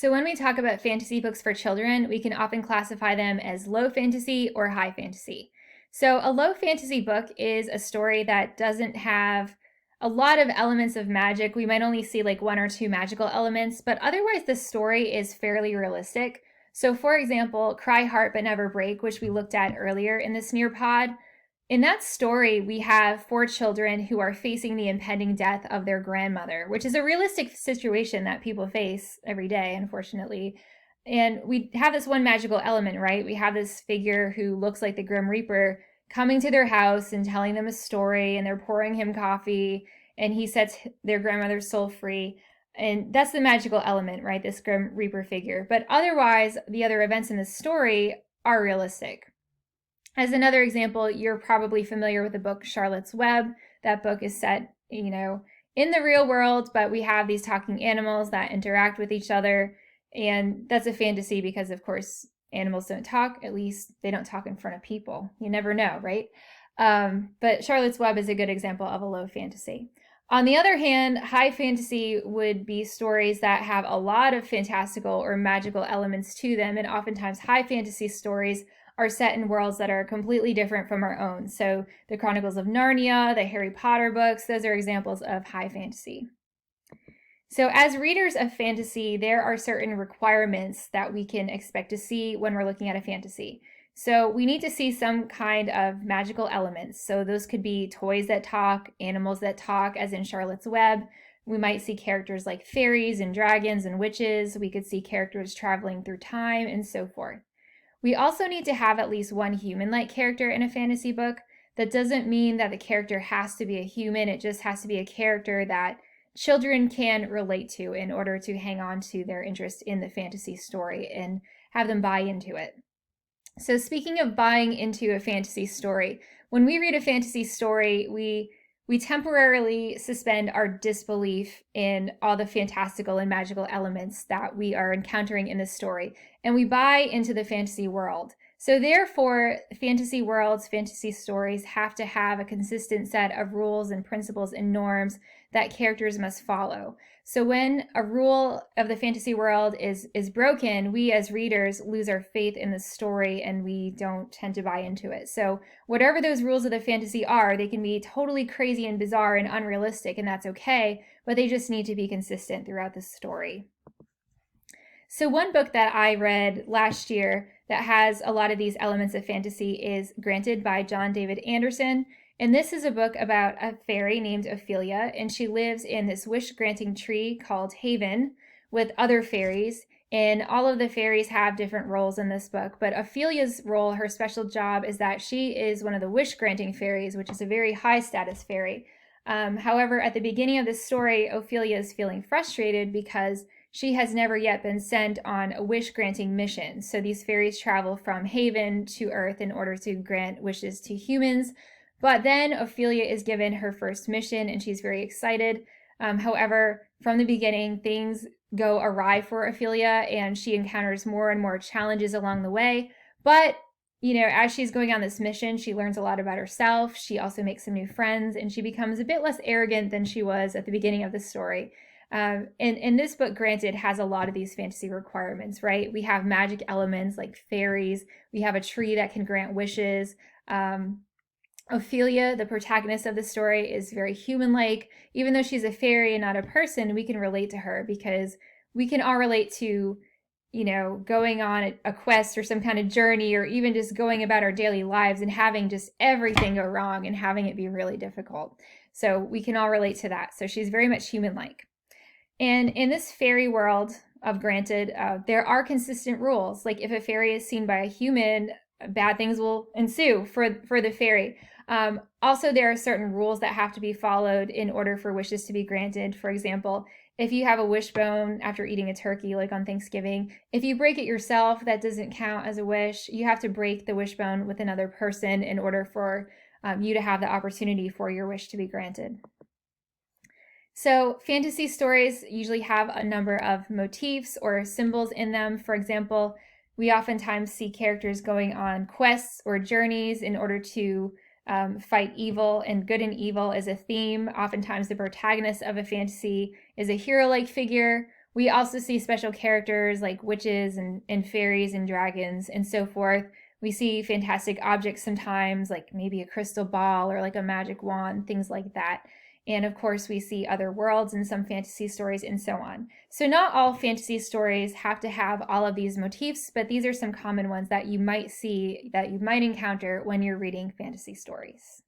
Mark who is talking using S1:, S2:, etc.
S1: So when we talk about fantasy books for children, we can often classify them as low fantasy or high fantasy. So a low fantasy book is a story that doesn't have a lot of elements of magic. We might only see like one or two magical elements, but otherwise the story is fairly realistic. So for example, Cry Heart But Never Break, which we looked at earlier in the Sneer Pod, in that story, we have four children who are facing the impending death of their grandmother, which is a realistic situation that people face every day, unfortunately. And we have this one magical element, right? We have this figure who looks like the Grim Reaper coming to their house and telling them a story, and they're pouring him coffee, and he sets their grandmother's soul free. And that's the magical element, right? This Grim Reaper figure. But otherwise, the other events in the story are realistic. As another example, you're probably familiar with the book Charlotte's Web. That book is set, in the real world, but we have these talking animals that interact with each other. And that's a fantasy because, of course, animals don't talk. At least they don't talk in front of people. You never know, right? But Charlotte's Web is a good example of a low fantasy. On the other hand, high fantasy would be stories that have a lot of fantastical or magical elements to them. And oftentimes, high fantasy stories are set in worlds that are completely different from our own. So the Chronicles of Narnia, the Harry Potter books, those are examples of high fantasy. So as readers of fantasy, there are certain requirements that we can expect to see when we're looking at a fantasy. So we need to see some kind of magical elements. So those could be toys that talk, animals that talk, as in Charlotte's Web. We might see characters like fairies and dragons and witches. We could see characters traveling through time and so forth. We also need to have at least one human-like character in a fantasy book. That doesn't mean that the character has to be a human. It just has to be a character that children can relate to in order to hang on to their interest in the fantasy story and have them buy into it. So speaking of buying into a fantasy story, when we read a fantasy story, we temporarily suspend our disbelief in all the fantastical and magical elements that we are encountering in the story, and we buy into the fantasy world. So therefore, fantasy worlds, fantasy stories have to have a consistent set of rules and principles and norms that characters must follow. So when a rule of the fantasy world is broken, we as readers lose our faith in the story and we don't tend to buy into it. So whatever those rules of the fantasy are, they can be totally crazy and bizarre and unrealistic, and that's okay, but they just need to be consistent throughout the story. So one book that I read last year that has a lot of these elements of fantasy is Granted by John David Anderson. And this is a book about a fairy named Ophelia, and she lives in this wish-granting tree called Haven with other fairies. And all of the fairies have different roles in this book, but Ophelia's role, her special job, is that she is one of the wish-granting fairies, which is a very high-status fairy. However, at the beginning of this story, Ophelia is feeling frustrated because she has never yet been sent on a wish-granting mission. So these fairies travel from Haven to Earth in order to grant wishes to humans. But then Ophelia is given her first mission and she's very excited. However, from the beginning, things go awry for Ophelia and she encounters more and more challenges along the way. But, as she's going on this mission, she learns a lot about herself. She also makes some new friends and she becomes a bit less arrogant than she was at the beginning of the story. And this book, Granted, has a lot of these fantasy requirements, right? We have magic elements like fairies. We have a tree that can grant wishes. Ophelia, the protagonist of the story, is very human-like. Even though she's a fairy and not a person, we can relate to her because we can all relate to, going on a quest or some kind of journey, or even just going about our daily lives and having just everything go wrong and having it be really difficult. So we can all relate to that. So she's very much human-like. And in this fairy world of Granted, there are consistent rules. Like if a fairy is seen by a human, bad things will ensue for the fairy. Also, there are certain rules that have to be followed in order for wishes to be granted. For example, if you have a wishbone after eating a turkey, like on Thanksgiving, if you break it yourself, that doesn't count as a wish. You have to break the wishbone with another person in order for you to have the opportunity for your wish to be granted. So fantasy stories usually have a number of motifs or symbols in them. For example, we oftentimes see characters going on quests or journeys in order to fight evil, and good and evil is a theme. Oftentimes the protagonist of a fantasy is a hero-like figure, We also see special characters like witches and fairies and dragons and so forth. We see fantastic objects sometimes, like maybe a crystal ball or like a magic wand, things like that. And of course, we see other worlds in some fantasy stories and so on. So, not all fantasy stories have to have all of these motifs, but these are some common ones that you might see, that you might encounter when you're reading fantasy stories.